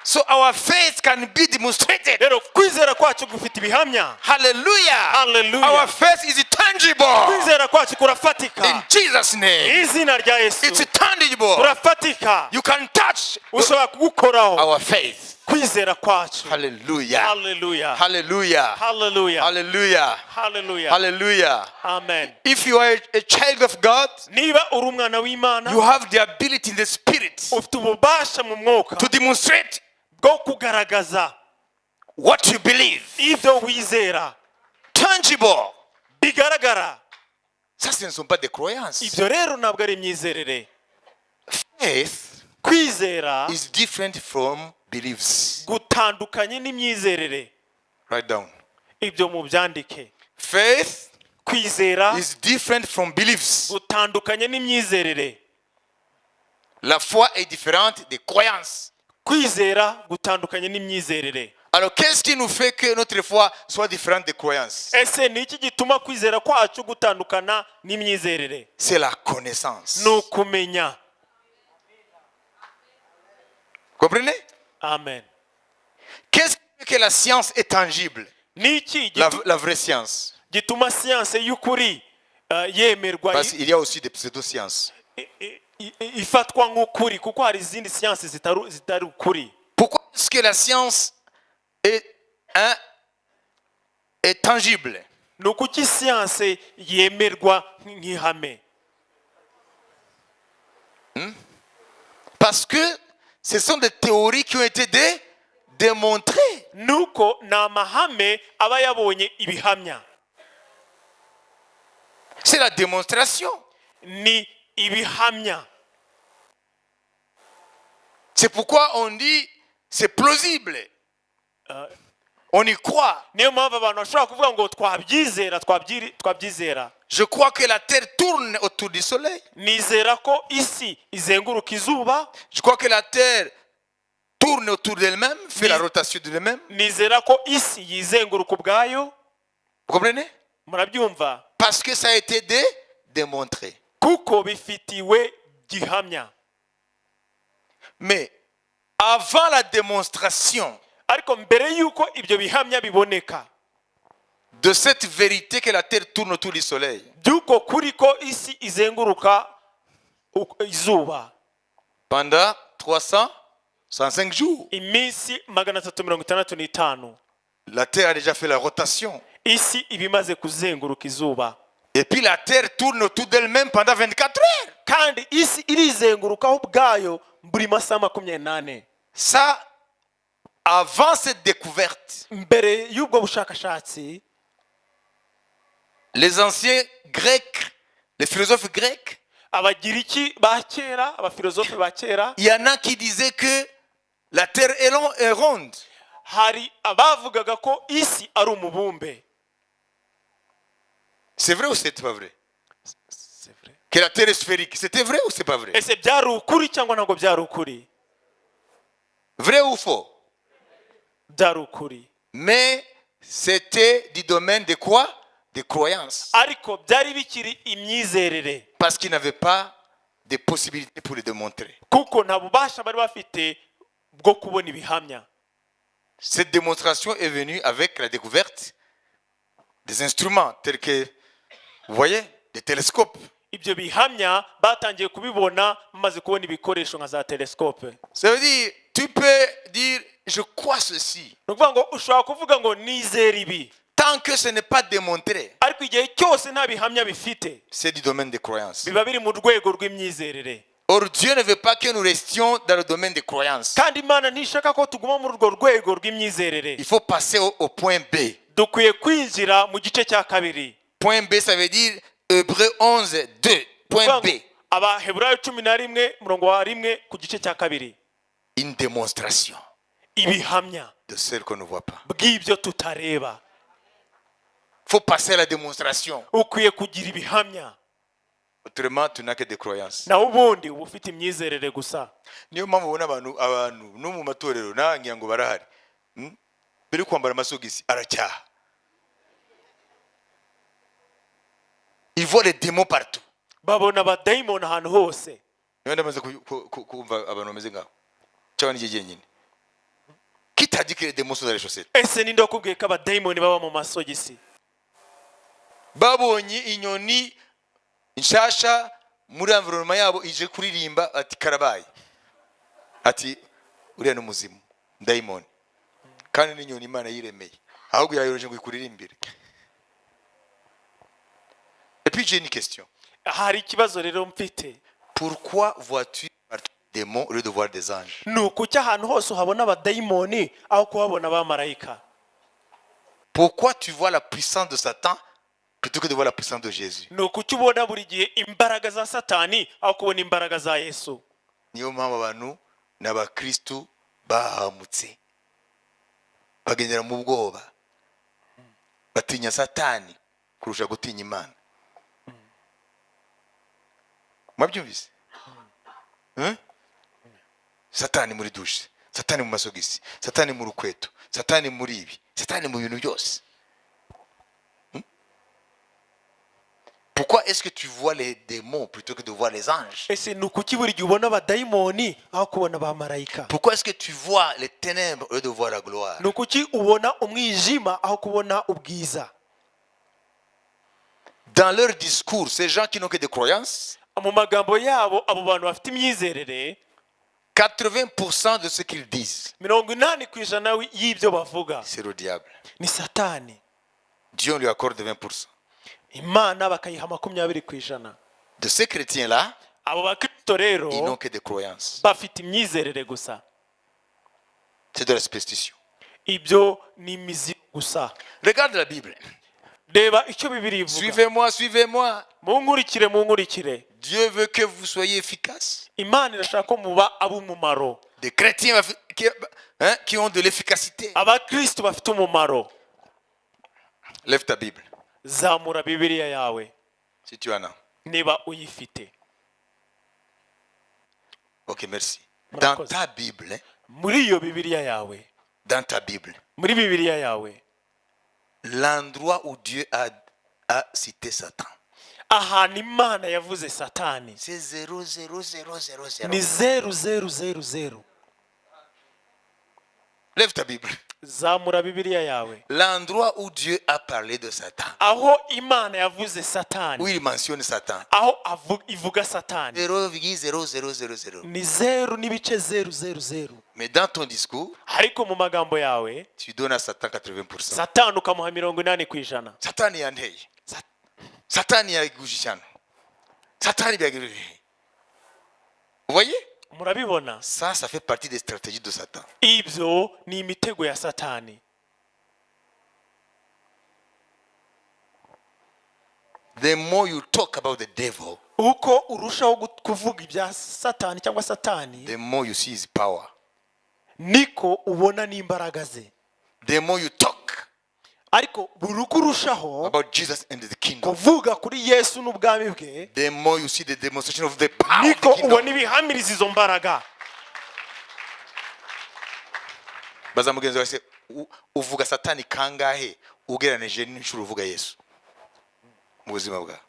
So our faith can be demonstrated.
Rero kwizera kwacu gufite ibihamya.
Hallelujah.
Hallelujah.
Our faith is tangible.
Kwizera kwacu kurafatika.
In Jesus' name.
Izina rya Yesu
It's tangible.
kurafatika.
You can touch
Ushobora kugukoraho
our faith.
kwizera kwacu.
Hallelujah.
Hallelujah.
Hallelujah.
Hallelujah.
Hallelujah.
Hallelujah.
Hallelujah.
Amen.
If you are a child of God,
Niba uri umwana w'Imana,
you have the ability in the spirit
ufite ububasha mu mwuka
to demonstrate
bwo kugaragaza
what you believe.
ibyo wizera
Tangible.
bigaragara.
Ça, ce ne sont pas des croyances.
Ibyo rero ntabwo ari imyizerere.
Faith
Kwizera
is different from beliefs.
gutandukanye n'imyizerere.
Write down.
Ibyo mubyandike.
Faith
Kwizera
is different from beliefs.
gutandukanye n'imyizerere.
La foi est différente des croyances.
Kwizera gutandukanye n'imyizerere.
Alors, qu'est-ce qui nous fait que notre foi soit différente des croyances?
ese ni iki gituma kwizera kwacu gutandukana n'imyizerere?
C'est la connaissance.
ni ukumenya.
Comprenez?
Amen.
Qu'est-ce qui fait que la science est tangible?
ni iki
La vraie science.
gituma siyanse y'ukuri yemerwa
Parce qu'il y a aussi des pseudosciences.
ifatwa nk'ukuri, kuko hari izindi siyanse zitari ukuri.
Pourquoi est-ce que la science est tangible?
ni ukuki siyanse yemerwa nk'ihame?
Parce que ce sont des théories qui ont été démontrées.
nuko ni amahame aba yabonye ibihamya.
C'est la démonstration.
ni ibihamya.
C'est pourquoi on dit c'est plausible. On y croit.
niyo mpamvu abantu bashobora kuvuga ngo twabyizera.
Je crois que la terre tourne autour du soleil.
nizera ko isi izenguruka izuba.
Je crois que la terre tourne autour d'elle-même, fait la rotation d'elle-même.
nizera ko isi yizenguruka ubwayo.
Vous comprenez?
murabyumva?
Parce que ça a été démontré.
kuko bifitiwe gihamya.
Mais avant la démonstration
ariko mbere yuko ibyo bihamya biboneka,
de cette vérité que la terre tourne autour du soleil,
byuko kuri ko isi izenguruka izuba
pendant 365 jours,
iminsi 365,
la terre a déjà fait la rotation.
isi ibimaze kuzenguruka izuba.
Et puis la terre tourne autour d'elle-même pendant 24 heures.
kandi isi irizengurukaho ubwayo buri masaha 24.
Ça, avant cette découverte,
mbere y'ubwo bushakashatsi,
les anciens grecs, les philosophes grecs,
abagiriki ba kera, abafilozofe ba kera,
il y en a qui disaient que la terre est ronde.
hari abavugaga ko isi ari umubumbe.
C'est vrai ou c'est pas vrai?
C'est vrai.
Que la terre est sphérique. C'était vrai ou c'est pas vrai?
ese byari ukuri cyangwa ntabwo byari ukuri?
Vrai ou faux?
byari ukuri.
Mais c'était du domaine de quoi? Des croyances.
ariko byari bikiri imyizerere,
Parce qu'ils n'avaient pas de possibilités pour le démontrer.
kuko nta bubasha bari bafite bwo kubona ibihamya.
Cette démonstration est venue avec la découverte des instruments tels que, vous voyez, des télescopes.
ibyo bihamya batangiye kubibona bamaze kubona ibikoresho nka za telescope.
Ça veut dire, tu peux dire, je crois ceci.
ni ukuvuga ngo ushobora kuvuga ngo nizera ibi,
Tant que ce n'est pas démontré,
ariko igihe cyose nta bihamya bifite,
c'est du domaine des croyances.
biba biri mu rwego rw'imyizerere.
Or, Dieu ne veut pas que nous restions dans le domaine des croyances.
kandi imana ntishaka ko tuguma muri urwo rwego rw'imyizerere.
Il faut passer au point B.
dukwiye kwinjira mu gice cya kabiri.
Point B, ça veut dire Hébreux 11, 2. Point B.
abaheburayo 11:1 ku gice cya kabiri.
Une démonstration
ibihamya
de celle qu'on ne voit pas.
bw'ibyo tutareba.
Il faut passer à la démonstration.
ukwiye kugira ibihamya,
Autrement, tu n'as que des croyances.
naho ubundi uba ufite imyizerere gusa.
Niyo mpamvu ubona abantu no mu matorero nangira ngo barahari biri kwambara amasogisi aracyaha. Ils voient les démons partout.
babona abadayimoni ahantu hose.
Niyo ndamaze kumva abantu bameze ngaho cyangwa n'iki gihe nyine. Qui t'a dit que les démons sont dans les chaussettes?
ese ninde wakubwiye ko abadayimoni baba mu masogisi?
Babonye inyoni inshasha muri environnement yabo ije kuririmba ati karabaye. Ati uriya n'umuzimu dayimoni. Kandi n'inyoni Imana yiremeye. Ahubwo yayoroje ngo ikuririmbire. Et puis j'ai une question.
hari ikibazo rero mfite.
Pourquoi vois-tu partout des démons au lieu de voir des anges?
ni ukuki ahantu hose uhabona abadayimoni aho kuhabona abamarayika?
Pourquoi tu vois la puissance de Satan plutôt que de voir la puissance de Jésus?
ni ukuki ubona buri gihe imbaraga za satani aho kubona imbaraga za yesu?
Niyo mpamvu abantu n'abakristu bahamutse bagendera mu bwoba batinya Satani kurusha gutinya Imana. Mwabyumvise? Satani muri dushe satani mu masogisi, satani mu rukweto, satani muri ibi, satani mu bintu byose. Pourquoi est-ce que tu vois les démons plutôt que de voir les anges?
ese ni ukuki buri gihe ubona abadayimoni aho kubona abamarayika?
Pourquoi est-ce que tu vois les ténèbres au lieu de voir la gloire?
ni ukuki ubona umwijima aho kubona ubwiza?
Dans leur discours, ces gens qui n'ont que des croyances,
mu magambo yabo abo bantu bafite imyizerere
80% de ce qu'ils disent,
80% y'ibyo bavuga
c'est le diable.
ni satani.
Dieu lui accorde 20%.
imana bakayiha 20%.
De ces chrétiens-là,
abo bakristo rero
ils n'ont que des croyances.
bafite imyizerere gusa.
C'est de la superstition.
ibyo ni imizi gusa.
Regarde la Bible.
reba icyo bibiri ivuga.
Suivez-moi, suivez-moi.
munkurikire.
Dieu veut que vous soyez efficaces.
imana irashaka ko muba ab'umumaro.
Des chrétiens qui ont de l'efficacité.
abakristo bafite umumaro.
Lève ta Bible,
zamura bibiliya yawe
si tu en as.
niba uyifite.
Ok, merci. Dans
Murakoze.
ta Bible,
muri iyo bibiliya yawe,
dans ta Bible,
muri bibiliya yawe,
l'endroit où Dieu a cité Satan,
ahantu imana yavuze satani
c'est 0,0000.
ni 0000.
Lève ta Bible.
zamura bibiliya yawe.
L'endroit où Dieu a parlé de Satan,
aho imana yavuze satani,
où il mentionne Satan,
aho ivuga satani
0,0000.
ni 0 n'ibice 000.
Mais dans ton discours,
ariko mu magambo yawe
tu donnes à Satan 80%.
satani ukamuha 80%.
Satani yanteye. Satani yagujishana. Satani byagirije. Vous voyez?
murabibona?
Ça fait partie des stratégies de Satan.
ibyo ni imitego ya satani.
The more you talk about the devil,
uko urushaho kuvuga ibya satani cyangwa satani,
the more you see his power.
niko ubona n'imbaraga ze.
The more you talk
ariko buri uko urushaho
about Jesus and the kingdom,
kuvuga kuri yesu n'ubwami bwe,
the more you see the demonstration of the power of
niko
the kingdom.
ubona ibihamiriza izo mbaraga.
Baza mugenzi wese uvuga satani kangahe ugereranije n'inshuro uvuga Yesu mu buzima bwawe?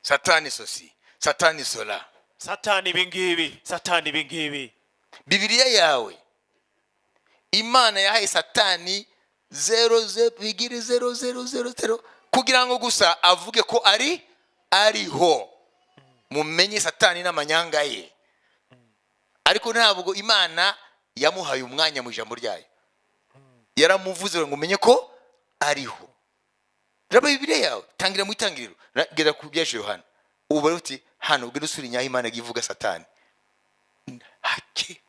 Satani ceci, satani cela.
satani ibingibi, satani ibingibi.
Bibiliya yawe Imana yahaye satani 0,0000 kugira ngo gusa avuge ko ariho. Mumenye satani n'amanyanga ye. Ariko ntabwo Imana yamuhaye umwanya mu ijambo ryayo. Yaramuvuze ngo umenye ko ariho. Raba Bibiliya yawe tangira mu itangiriro gera ku bya Yohana. Ubu uti hano ubwo dusuri nyaho Imana givuga satani. Hake.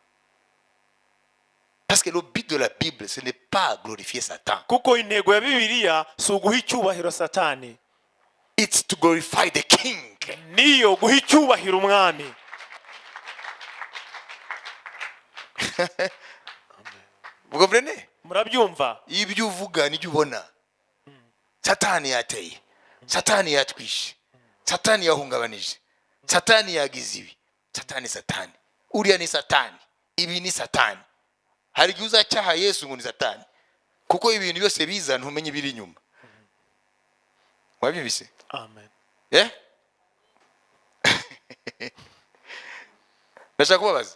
Parce que le but de la Bible, ce n'est pas glorifier Satan.
kuko intego ya bibiliya si uguha icyubahiro satani,
It's to glorify the King.
niyo guha icyubahiro umwami.
Vous comprenez?
murabyumva?
Ibyo uvuga n'ibyo ubona. Satani yateye. Satani yatwishe. Satani yahungabanije. Satani yagize ibi. Satani. Uriya ni satani. Ibi ni satani. Hari igihe uzacyaha Yesu ngo ni satani. Kuko ibintu byose biza ntumenye ibiri inyuma. Wabyumvise?
amen.
Yeah? Ndashaka kubabaza.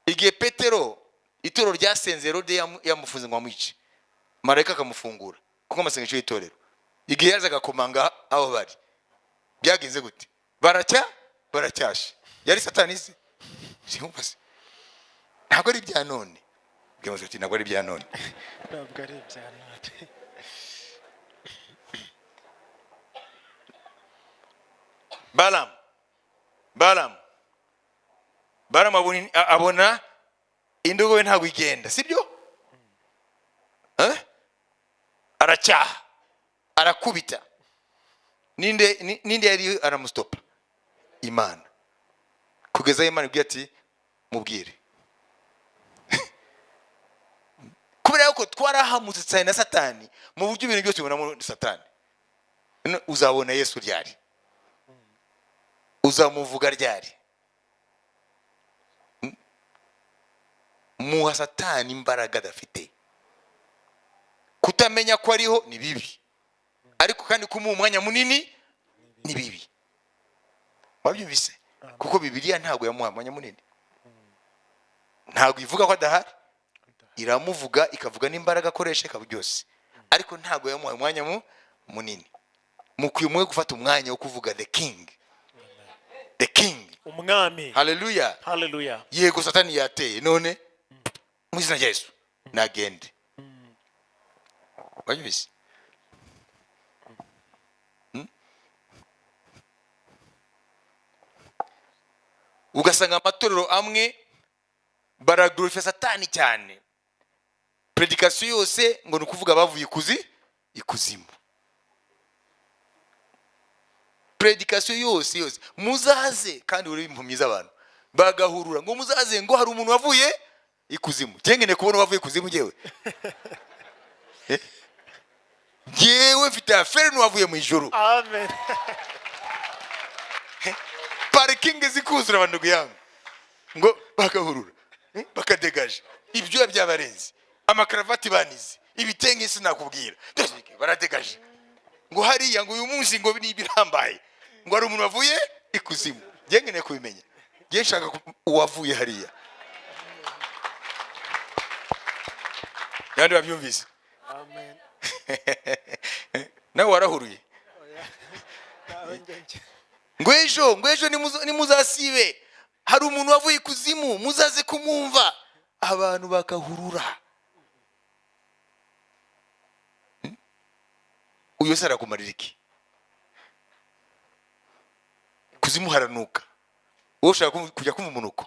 Igihe Petero itoro ryasenze Herode yamufunze ngo amwice. Marayika akamufungura. Kuko amasengesho y'itorero. Igihe yazaga komanga aho bari. Byagenze gute? Baracyashe. Yari satani se? Simubaze. Ntabwo ari bya none. Bwemeze ati ntabwo ari bya none.
ntabwo ari ibya none.
Balaam abona indogobe ntabwo igenda, sibyo? Aracyaha, arakubita. Ninde yari aramustopa? Imana. Kugeza Imana ibwira ati mubwire. Kubera yuko twarahamutse cyane na satani, mu buryo ibintu byose ubonamo satani. Uzabona Yesu ryari? Uzamuvuga ryari? muha satani imbaraga adafite. Kutamenya ko ariho ni bibi, ariko kandi kumuha umwanya munini ni bibi. Wabyumvise? Kuko Bibiliya ntabwo yamuha umwanya munini, ntabwo ivuga ko adahari, iramuvuga ikavuga n'imbaraga akoresha ikaba byose, ariko ntabwo yamuha umwanya munini. Mukwiye gufata umwanya wo kuvuga the king,
umwami.
Hallelujah. Yego satani yateye, none mu izina rya Yesu nagende. Wabyumvise? Ugasanga amatorero amwe baraglorify satani cyane, predication yose ngo nukuvuga bavuye ikuzimu. Predication yose muzaze, kandi uri impumyi z'abantu bagahurura ngo muzaze, ngo hari umuntu wavuye ikuzimu. Cyengene kubona wavuye ikuzimu jewe jewe mfite affaire n'uwavuye mu ijuru.
Amen.
Parking zikuzura abantu yangu ngo bagahurura bakadegaje ibyo byabarenze, amakaravati banize, ibitenge sinakubwira baradegaje, ngo hariya ngo uyu munsi ngo nibirambaye, ngo ari umuntu wavuye ikuzimu. Ngengene kubimenya, ngiye nshaka uwavuye hariya. Yandi babyumvise?
Amen.
Nawe warahuruye ngo ejo nimuzasibe, hari umuntu wavuye ikuzimu, muzaze kumwumva. Abantu bakahurura. Uyo sara kumarira iki? Kuzimu haranuka, wowe ushaka kujya kumva umunuko.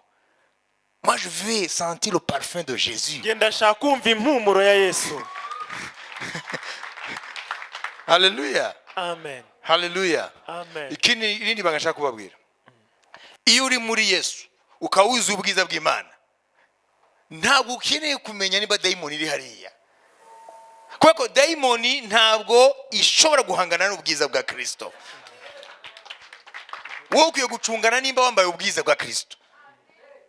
Moi je veux sentir le parfum de Jésus.
Genda shaka kumva impumuro ya Yesu.
Hallelujah.
Amen.
Hallelujah.
Amen.
Ikindi bangashaka kubabwira, iyo uri muri Yesu ukawuza ubwiza bw'Imana, ntabwo ukeneye kumenya niba daimoni iri hariya, kuko daimoni ntabwo ishobora guhangana n'ubwiza bwa Kristo. Wowe ukwiye gucungana nimba wambaye ubwiza bwa Kristo,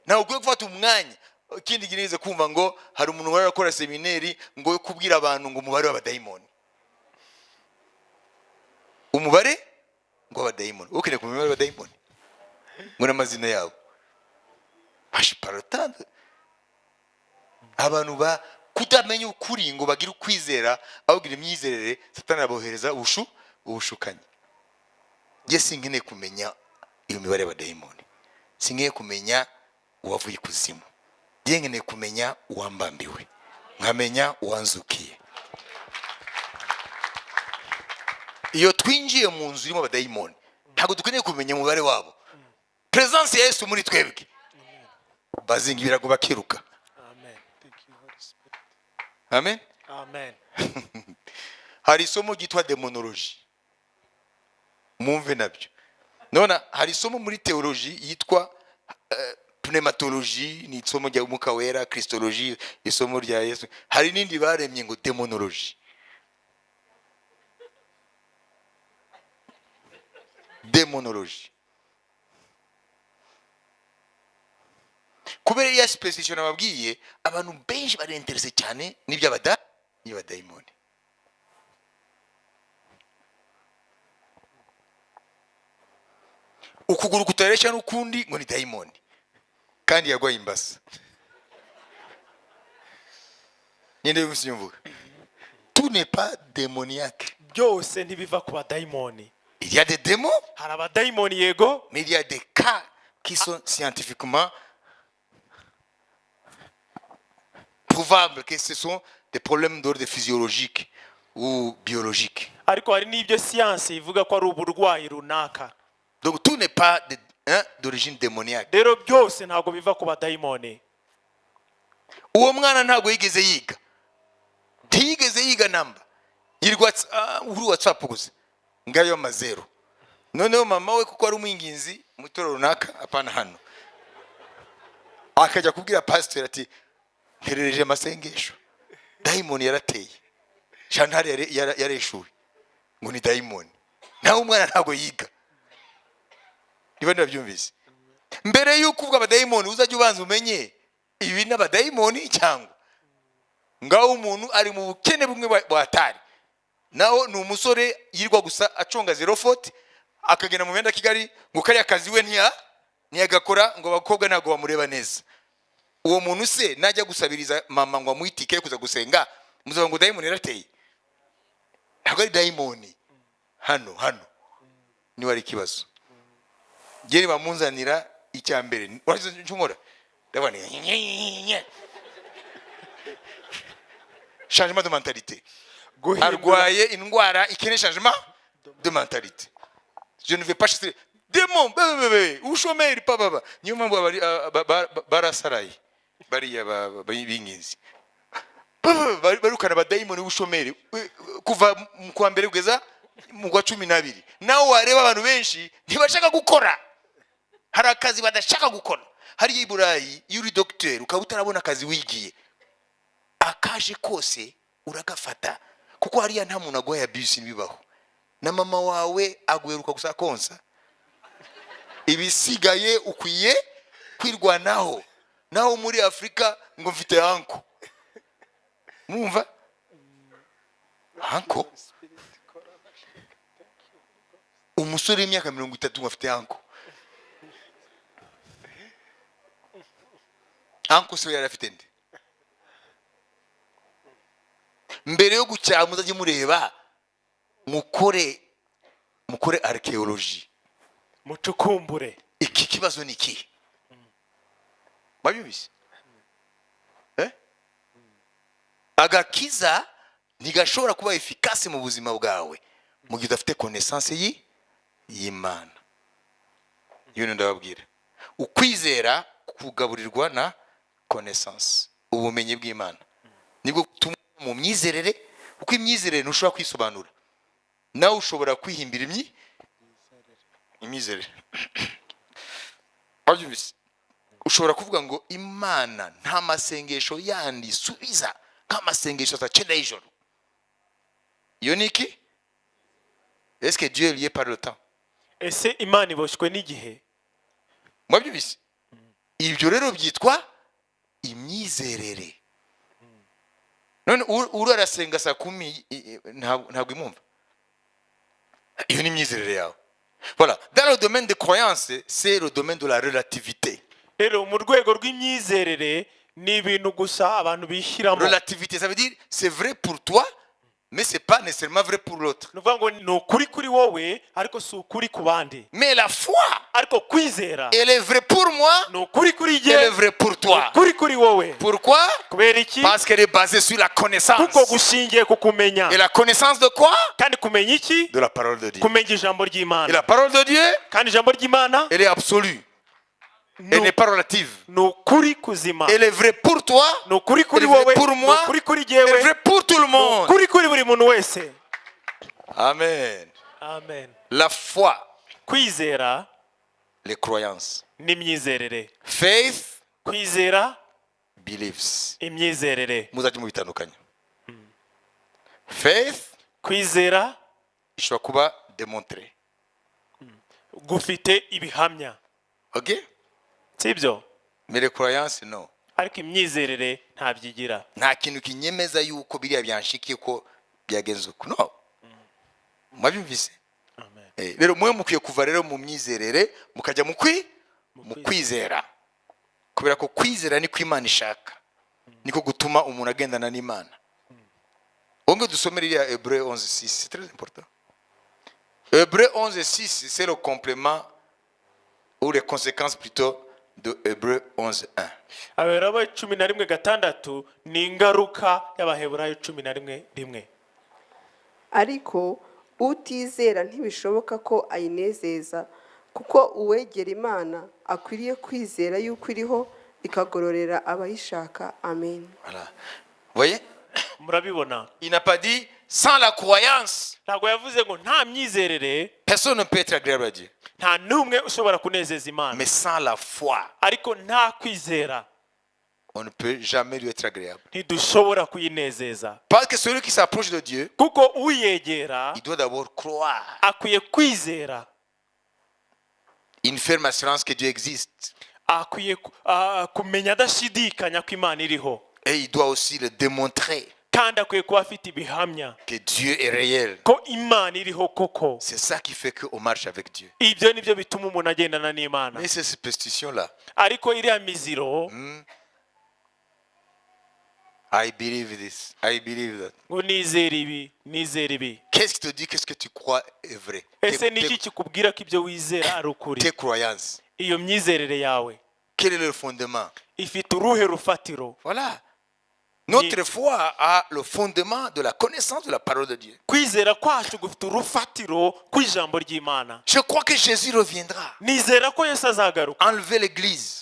ntabwo ukwiye gufata umwanya. Ikindi gineze kumva ngo hari umuntu warakora seminari ngo kubwira abantu ngo umubare w'abadaimoni, umubare ngo abadaimoni. Ukeneye kumenya umubare w'abadaimoni ngo n'amazina yabo hashiparotande. Abantu ba kutamenya ukuri ngo bagire ukwizera, ahubwo imyizerere satani abohereza ubushukanyi. Ngiye sinkeneye kumenya iyo mibare y'abadaimoni, sinkeneye kumenya uwavuye ikuzimu, ngiye nkeneye kumenya uwambambiwe, nkamenya uwanzukiye. Iyo twinjiye mu nzu irimo abadaimoni, ntabwo dukeneye kumenya umubare wabo. Presence ya Yesu muri twebwe bazinga ibirago bakiruka.
Amen. Thank you, Holy Spirit.
Amen.
Amen.
Hari isomo ryitwa demonology, mumve nabyo. Nona hari isomo muri theology yitwa pneumatology, ni isomo rya Umwuka Wera, Christology isomo rya Yesu. Hari nindi baremye ngo demonology. Demonology kubera ya specification ababwiye, abantu benshi bari interesse cyane n'iby'abadaimoni. Ukuguru kutaresha n'ukundi ngo ni daimoni, kandi yagwaye imbasa. Ninde umusinyumvuga? Tout n'est pas démoniaque.
Byose ntibiva ku badaimoni.
Il y a des démons,
Hari abadaimoni yego,
mais il y a des cas qui sont scientifiquement prouvables que ce sont des problèmes d'ordre physiologique ou biologique.
ariko hari n'ibyo siyansi ivuga ko ari uburwayi runaka.
Donc tout n'est pas d'origine démoniaque.
Rero byose ntabwo biva ku badaimoni.
Uwo mwana ntabwo yigeze yiga, ntiyigeze yiga namba, yirwa uri WhatsApp gusa ngayo mazero. Noneho mama we kuko ari umwinginzi mu itorero runaka, apana hano, akajya kubwira pastor ati nterereje amasengesho, daimoni yarateye, shantari yareshuwe ngo ni daimoni. Naho umwana ntabwo yiga. Niba ndabyumvise, mbere yuko uvuga abadaimoni uzajya ubanza umenye ibi n'abadayimoni cyangwa ngaho umuntu ari mu bukene bumwe bwatari naho ni umusore yirwa gusa acunga 040 akagenda mu myenda Kigali ngo kariya kazi we ntiyagakora ngo abakobwa ntago bamureba neza. Uwo muntu se najya gusabiriza mama ngo amuhitike kuza gusenga muzavuga ngo dayimoni yarateye? Ntabwo ari dayimoni. Hano ni wari kibazo. Geri bamunzanira icya mbere. Warizo ncungora. Ndabona changement de mentalité. Arwaye indwara ikene changement de mentalité. Je ne vais pas chercher démon ushomeri papa niyo mpamvu barasaraye bariya bingizi barukana abadayimoni ubushomeri kuva mu kwa mbere kugeza mu kwa 12. Nawe wareba abantu benshi ntibashaka gukora, hari akazi badashaka gukora. Hari i Burayi iyo uri docteur ukaba utarabona akazi wigiye akaje kose uragafata kuko hariya nta muntu agoya abuse nibibaho na mama wawe agweruka gusa konsa ibisigaye ukwiye kwirwanaho. Naho muri Afrika ngo mfite anko mwumva anko umusore w'imyaka 30 afite anko se yari afite nde mbere yo gucyaha muzajye mureba mukore archaeology
mucukumbure
iki kibazo ni iki babyumvise agakiza ntigashobora kuba efficace mu buzima bwawe mu gihe udafite connaissance y'Imana. Iyo ndababwira ukwizera kugaburirwa na connaissance ubumenyi bw'Imana nibwo gutuma mu myizerere uko imyizerere ntushobora kwisobanura nawe ushobora kwihimbira imyizerere. Babyumvise ushobora kuvuga ngo Imana nta masengesho yandi subiza nk'amasengesho atacenda y'ijoro. Iyo niki? Est-ce que Dieu est lié par le temps?
ese Imana iboshwe n'igihe?
Mwabyumvise ibyo rero byitwa imyizerere. None urarasenga saa 10 ntabwo imumva, iyo ni imyizerere yawe. Voilà, dans le domaine de croyance c'est le domaine de la relativité.
Rero mu rwego rw'imyizerere ni ibintu gusa abantu bishyiramo.
Relativité ça veut dire c'est vrai pour toi mais c'est pas nécessairement vrai pour l'autre.
Nuvuga ngo ni ukuri kuri wowe ariko si ukuri ku bandi.
Mais la foi
ariko kwizera
elle est vraie pour moi,
ni ukuri kuri jye,
elle est vraie pour toi.
ukuri kuri wowe.
Pourquoi?
Kubera iki?
Parce qu'elle est basée sur la connaissance.
Kuko gushingiye ku kumenya.
Et la connaissance de quoi?
Kandi kumenya iki?
De la parole de Dieu.
Kumenya ijambo
Et
ry'Imana.
la parole de Dieu,
Kandi ijambo ry'Imana
elle est absolue. Elle n'est pas relative.
ni ukuri kuzima.
Elle est vraie pour toi,
Ni ukuri kuri
elle est vraie
wowe,
pour
ni
moi,
ukuri kuri
elle est
jyewe,
vraie pour tout le
ni
monde.
ukuri kuri buri muntu wese.
Amen.
Amen.
La foi,
Kwizera
les croyances.
n'imyizerere.
Faith,
Kwizera,
beliefs.
imyizerere.
Muzajye mubitandukanya. Faith
Kwizera
ishobora kuba démontré.
gufite ibihamya.
OK?
Sibyo?
Mais les croyances non.
Ariko imyizerere ntabyigira.
Nta kintu kinyemeza yuko biriya byanshikiye ko byagenze uko. No. Mwabyumvise?
Amen.
Rero mwe mukwiye kuva rero mu myizerere mukajya mu kwizera. Kubera ko kwizera ni kw'Imana ishaka. Niko gutuma umuntu agendana n'Imana. Onge dusomere ya Hébreux 11:6, c'est très important. Hébreux 11:6, c'est le complément ou les conséquences plutôt de Hébreux 11:1.
Abaheburayo 11:6 ni ingaruka y'Abaheburayo 11:1.
ariko utizera ntibishoboka ko ayinezeza kuko uwegera Imana akwiriye kwizera yuko iriho ikagororera abayishaka. Amen.
Voilà. Vous voyez?
Murabibona?
Il n'a pas dit sans la croyance,
Ntabwo yavuze ngo nta myizerere
personne ne peut être agréable à Dieu.
nta n'umwe ushobora kunezeza Imana.
Mais sans la foi,
Ariko nta kwizera
on ne peut jamais lui être agréable.
ntidushobora kuyinezeza.
Parce que celui qui s'approche de Dieu,
Kuko uyegera
il doit d'abord croire.
akwiye kwizera,
Une ferme assurance que Dieu existe.
akwiye kumenya adashidikanya ko Imana iriho,
Et il doit aussi le démontrer
kandi akwiye kuba afite ibihamya
que Dieu est réel.
ko Imana iriho koko.
C'est ça qui fait qu'on marche avec Dieu.
Ibyo nibyo bituma umuntu agendana n'Imana.
Mais ces superstitions-là,
Ariko iriya miziro
I believe this, I believe that.
ngo nizere ibi nizere ibi,
Qu'est-ce qui te dit que ce que tu crois est vrai?
ese niki kikubwira ko ibyo wizera ari ukuri?
Tes croyances.
Iyo myizerere yawe
Quel est le fondement?
ifite uruhe rufatiro?
Voilà. Notre foi a le fondement de la connaissance de la parole de Dieu.
Kwizera kwacu gufite urufatiro kw'ijambo ry'Imana.
Je crois que Jésus reviendra.
Nizera ko Yesu azagaruka
Enlever l'église.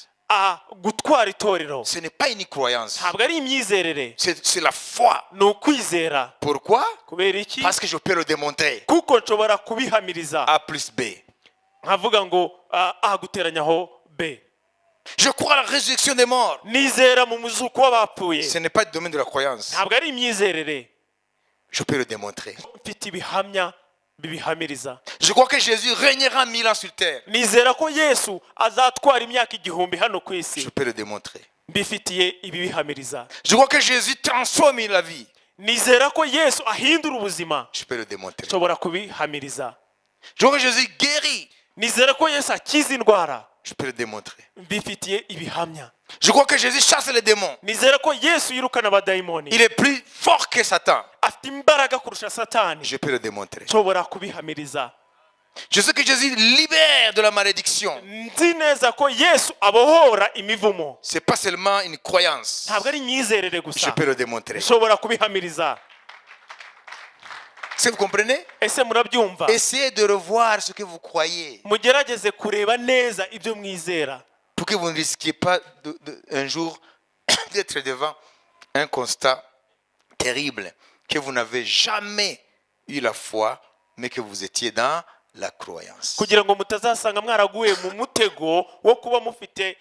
gutwara itorero.
Ce n'est pas une croyance.
Ntabwo ari imyizerere,
C'est la foi.
ni ukwizera.
Pourquoi?
Kubera iki?
Parce que je peux le démontrer.
Kuko nshobora kubihamiriza,
A plus B.
nkavuga ngo A guteranyaho B.
Je crois à la résurrection des morts.
Nizera mu muzuko w'abapfuye.
Ce n'est pas le domaine de la croyance.
Ntabwo ari imyizerere,
Je peux le démontrer.
mfite ibihamya bibihamiriza.
Je crois que Jésus régnera 1000 ans sur terre.
Nizera ko Yesu azatwara imyaka 1000 hano ku isi.
Je peux le démontrer.
Mbifitiye ibi bihamiriza.
Je crois que Jésus transforme la vie.
Nizera ko Yesu ahindura ubuzima.
Je peux le démontrer.
Nshobora kubihamiriza.
Je crois que Jésus guérit.
Nizera ko Yesu akiza indwara.
Je peux le démontrer.
Mbifitiye ibihamya.
Je crois que Jésus chasse les démons.
Nizera ko Yesu yirukana abadayimoni.
Il est plus fort que Satan.
Afite imbaraga kurusha Satani.
Je peux le démontrer.
Nshobora kubihamiriza.
Je sais que Jésus libère de la malédiction.
Nzi neza ko Yesu abohora imivumo.
C'est pas seulement une croyance.
Ntabwo ari imyizerere
Je
gusa.
peux le démontrer.
Nshobora kubihamiriza.
Est-ce que vous comprenez?
Ese murabyumva?
Essayez de revoir ce que vous croyez
Mugerageze kureba neza ibyo mwizera,
pour que vous ne risquiez pas un jour d'être devant un constat terrible que vous n'avez jamais eu la foi mais que vous étiez dans la croyance.
kugira ngo mutazasanga mwaraguye mu mutego wo kuba mufite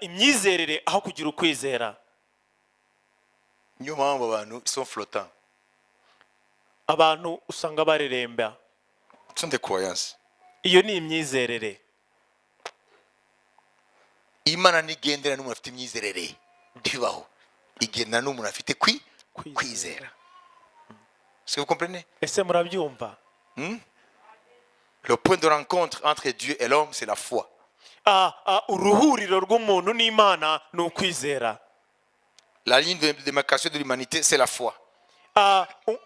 imyizerere aho kugira ukwizera.
Niyo mpamvu abantu sont flottants.
Abantu usanga bareremba.
Ce sont des croyances.
Iyo ni imyizerere.
Imana ntigendera n'umuntu afite imyizerere ntibaho, igendana n'umuntu afite kwizera. Est-ce que vous comprenez?
Ese murabyumva?
Le point de rencontre entre Dieu et l'homme, c'est la foi.
Uruhuriro rw'umuntu n'Imana ni ukwizera.
La ligne de démarcation de l'humanité, c'est la foi.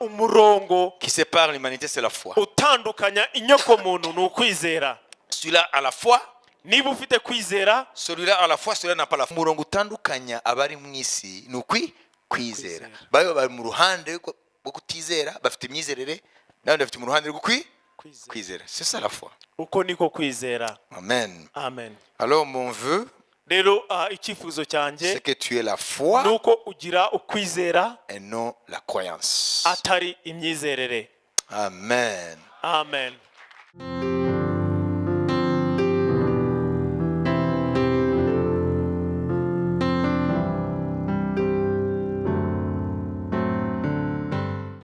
Umurongo
Qui sépare l'humanité, c'est la foi.
utandukanya inyokomuntu ni ukwizera.
Celui-là a la foi,
Niba ufite kwizera,
celui-là a la foi, celui-là n'a pas la foi. Umurongo utandukanya abari mu isi ni kwizera. Bari mu ruhande rwo kutizera, bafite imyizerere, n'abandi bafite mu ruhande rwo kwizera. C'est ça la foi.
uko niko kwizera.
Amen.
Amen.
Alors mon vœu,
Rero icyifuzo
c'est
cyanjye
que tu aies la foi
nuko ugira ukwizera
et non la croyance.
atari imyizerere.
Amen.
Amen.